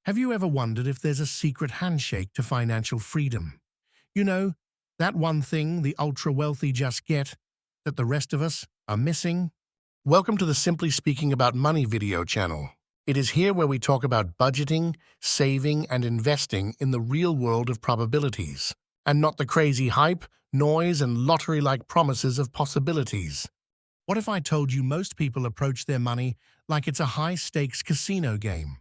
Have you ever wondered if there's a secret handshake to financial freedom? You know, that one thing the ultra-wealthy just get that the rest of us are missing? Welcome to the Simply Speaking About Money video channel. It is here where we talk about budgeting, saving, and investing in the real world of probabilities, and not the crazy hype, noise, and lottery-like promises of possibilities. What if I told you most people approach their money like it's a high-stakes casino game?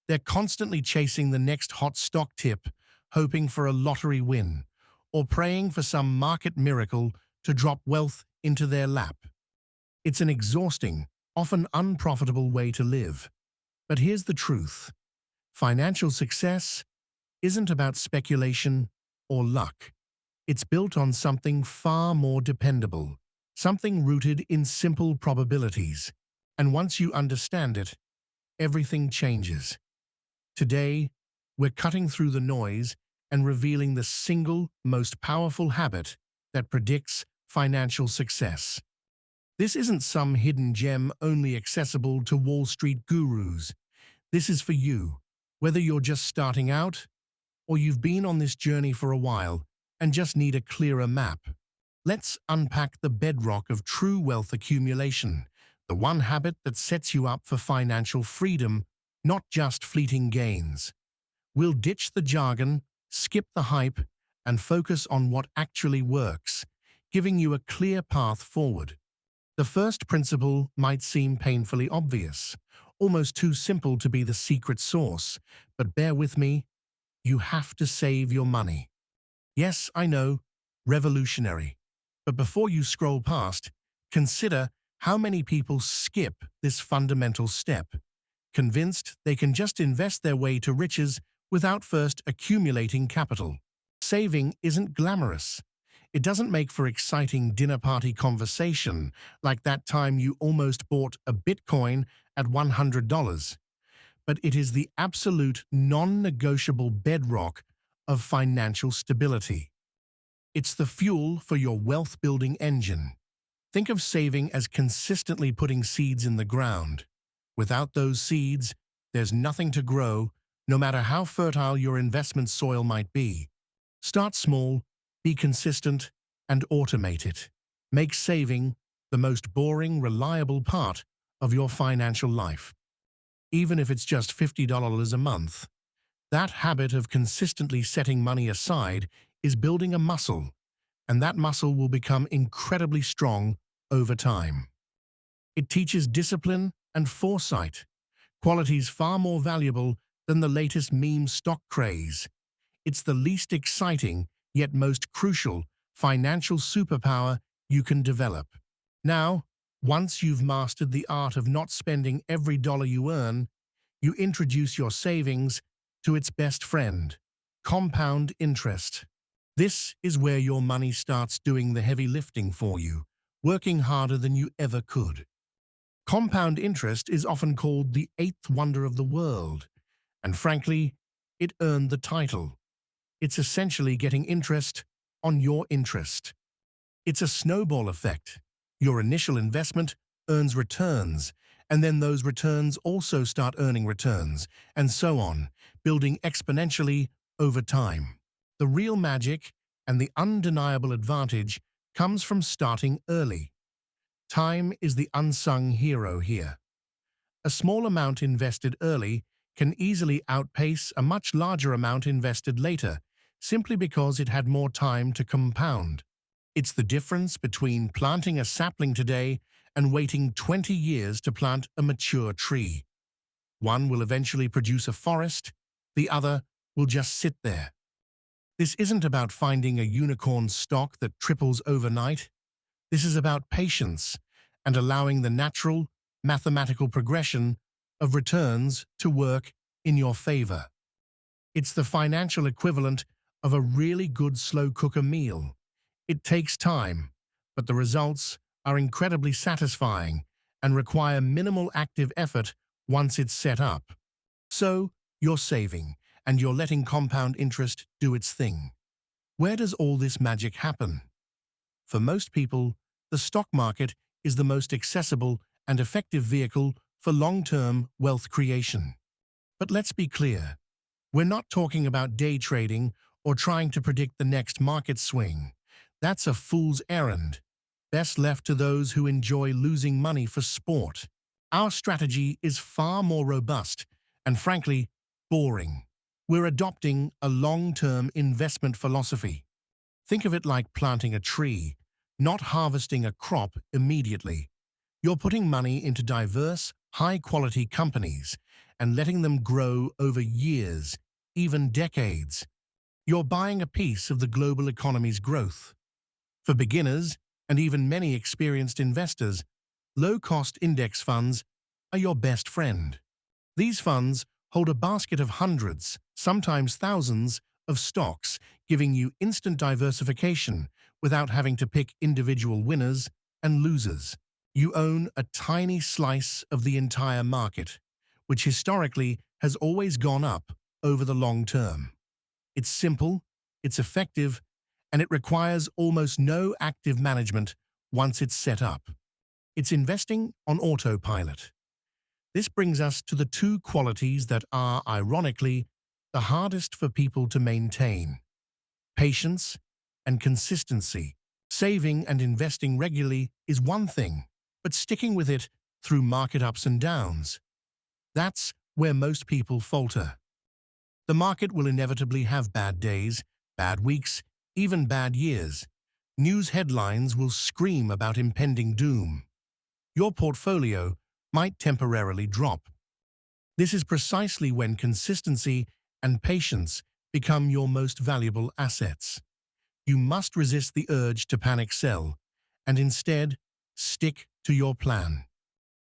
They're constantly chasing the next hot stock tip, hoping for a lottery win, or praying for some market miracle to drop wealth into their lap. It's an exhausting, often unprofitable way to live. But here's the truth. Financial success isn't about speculation or luck. It's built on something far more dependable, something rooted in simple probabilities. And once you understand it, everything changes. Today, we're cutting through the noise and revealing the single most powerful habit that predicts financial success. This isn't some hidden gem only accessible to Wall Street gurus. This is for you, whether you're just starting out or you've been on this journey for a while and just need a clearer map. Let's unpack the bedrock of true wealth accumulation, the one habit that sets you up for financial freedom, not just fleeting gains. We'll ditch the jargon, skip the hype, and focus on what actually works, giving you a clear path forward. The first principle might seem painfully obvious, almost too simple to be the secret sauce, but bear with me, you have to save your money. Yes, I know, revolutionary. But before you scroll past, consider how many people skip this fundamental step, convinced they can just invest their way to riches without first accumulating capital. Saving isn't glamorous. It doesn't make for exciting dinner party conversation like that time you almost bought a Bitcoin at $100. But it is the absolute non-negotiable bedrock of financial stability. It's the fuel for your wealth-building engine. Think of saving as consistently putting seeds in the ground. Without those seeds, there's nothing to grow, no matter how fertile your investment soil might be. Start small, be consistent, and automate it. Make saving the most boring, reliable part of your financial life. Even if it's just $50 a month, that habit of consistently setting money aside is building a muscle, and that muscle will become incredibly strong over time. It teaches discipline and foresight, qualities far more valuable than the latest meme stock craze. It's the least exciting, yet most crucial, financial superpower you can develop. Now, once you've mastered the art of not spending every dollar you earn, you introduce your savings to its best friend, compound interest. This is where your money starts doing the heavy lifting for you, working harder than you ever could. Compound interest is often called the eighth wonder of the world, and frankly, it earned the title. It's essentially getting interest on your interest. It's a snowball effect. Your initial investment earns returns, and then those returns also start earning returns, and so on, building exponentially over time. The real magic and the undeniable advantage comes from starting early. Time is the unsung hero here. A small amount invested early can easily outpace a much larger amount invested later, simply because it had more time to compound. It's the difference between planting a sapling today and waiting 20 years to plant a mature tree. One will eventually produce a forest, the other will just sit there. This isn't about finding a unicorn stock that triples overnight. This is about patience and allowing the natural, mathematical progression of returns to work in your favor. It's the financial equivalent of a really good slow cooker meal. It takes time, but the results are incredibly satisfying and require minimal active effort once it's set up. So, you're saving, and you're letting compound interest do its thing. Where does all this magic happen? For most people, the stock market is the most accessible and effective vehicle for long-term wealth creation. But let's be clear, we're not talking about day trading or trying to predict the next market swing. That's a fool's errand, best left to those who enjoy losing money for sport. Our strategy is far more robust and, frankly, boring. We're adopting a long-term investment philosophy. Think of it like planting a tree, not harvesting a crop immediately. You're putting money into diverse, high-quality companies and letting them grow over years, even decades. You're buying a piece of the global economy's growth. For beginners, and even many experienced investors, low-cost index funds are your best friend. These funds hold a basket of hundreds, sometimes thousands, of stocks, giving you instant diversification without having to pick individual winners and losers. You own a tiny slice of the entire market, which historically has always gone up over the long term. It's simple, it's effective, and it requires almost no active management once it's set up. It's investing on autopilot. This brings us to the two qualities that are, ironically, the hardest for people to maintain: patience and consistency. Saving and investing regularly is one thing, but sticking with it through market ups and downs, that's where most people falter. The market will inevitably have bad days, bad weeks, even bad years. News headlines will scream about impending doom. Your portfolio might temporarily drop. This is precisely when consistency and patience become your most valuable assets. You must resist the urge to panic sell and instead stick to your plan.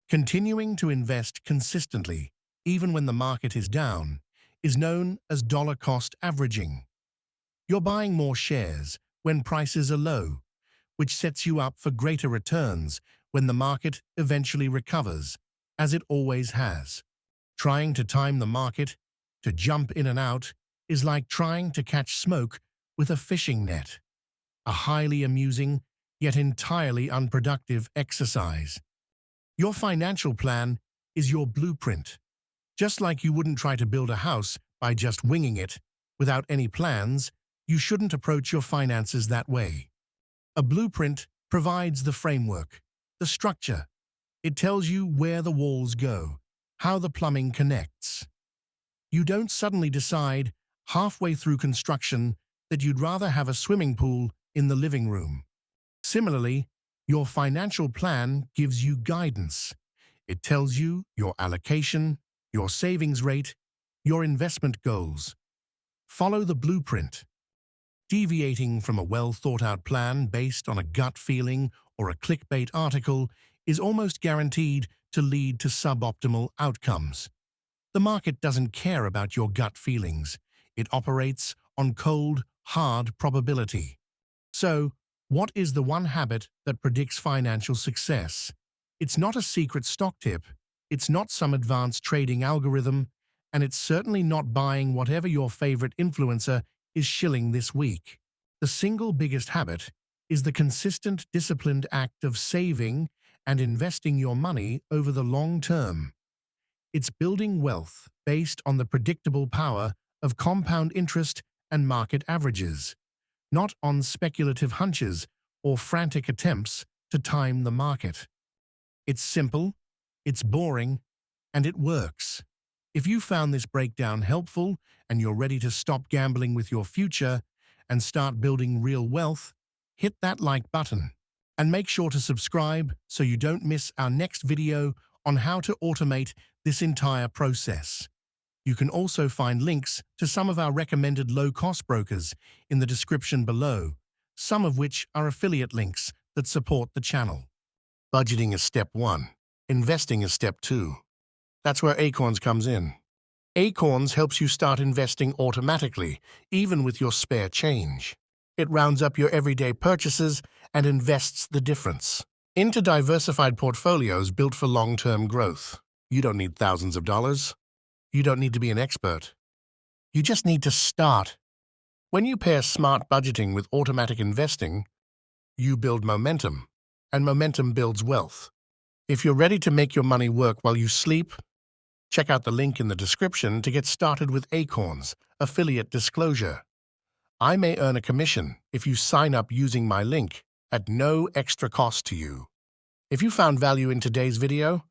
Continuing to invest consistently, even when the market is down, is known as dollar-cost averaging. You're buying more shares when prices are low, which sets you up for greater returns when the market eventually recovers, as it always has. Trying to time the market to jump in and out is like trying to catch smoke with a fishing net, a highly amusing yet entirely unproductive exercise. Your financial plan is your blueprint. Just like you wouldn't try to build a house by just winging it without any plans, you shouldn't approach your finances that way. A blueprint provides the framework, the structure. It tells you where the walls go, how the plumbing connects. You don't suddenly decide halfway through construction that you'd rather have a swimming pool in the living room. Similarly, your financial plan gives you guidance. It tells you your allocation, your savings rate, your investment goals. Follow the blueprint. Deviating from a well-thought-out plan based on a gut feeling or a clickbait article is almost guaranteed to lead to suboptimal outcomes. The market doesn't care about your gut feelings. It operates on cold, hard probability. So, what is the one habit that predicts financial success? It's not a secret stock tip, it's not some advanced trading algorithm, and it's certainly not buying whatever your favorite influencer is shilling this week. The single biggest habit is the consistent, disciplined act of saving and investing your money over the long term. It's building wealth based on the predictable power of compound interest and market averages, not on speculative hunches or frantic attempts to time the market. It's simple, it's boring, and it works. If you found this breakdown helpful and you're ready to stop gambling with your future and start building real wealth, hit that like button. And make sure to subscribe so you don't miss our next video on how to automate this entire process. You can also find links to some of our recommended low-cost brokers in the description below, some of which are affiliate links that support the channel. Budgeting is step 1. Investing is step 2. That's where Acorns comes in. Acorns helps you start investing automatically, even with your spare change. It rounds up your everyday purchases and invests the difference into diversified portfolios built for long-term growth. You don't need thousands of dollars. You don't need to be an expert. You just need to start. When you pair smart budgeting with automatic investing, you build momentum, and momentum builds wealth. If you're ready to make your money work while you sleep, Check out the link in the description to get started with Acorns affiliate disclosure. I may earn a commission if you sign up using my link at no extra cost to you. If you found value in today's video,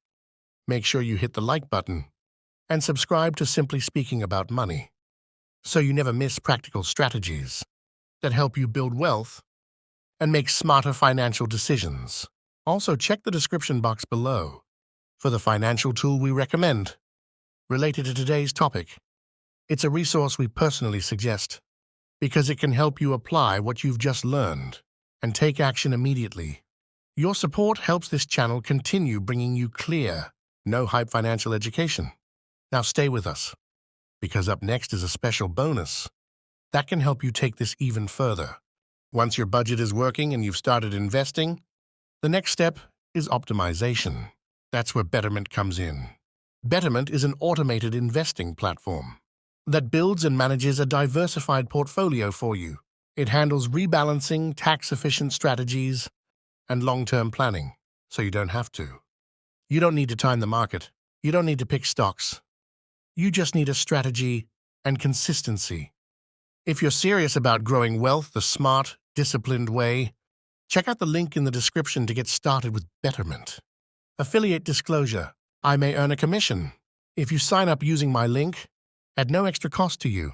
make sure you hit the like button and subscribe to Simply Speaking About Money so you never miss practical strategies that help you build wealth and make smarter financial decisions. Also, check the description box below for the financial tool we recommend related to today's topic. It's a resource we personally suggest because it can help you apply what you've just learned and take action immediately. Your support helps this channel continue bringing you clear, no-hype financial education. Now stay with us, because up next is a special bonus that can help you take this even further. Once your budget is working and you've started investing, the next step is optimization. That's where Betterment comes in. Betterment is an automated investing platform that builds and manages a diversified portfolio for you. It handles rebalancing, tax-efficient strategies, and long-term planning, so you don't have to. You don't need to time the market. You don't need to pick stocks. You just need a strategy and consistency. If you're serious about growing wealth the smart, disciplined way, check out the link in the description to get started with Betterment. Affiliate disclosure. I may earn a commission if you sign up using my link at no extra cost to you.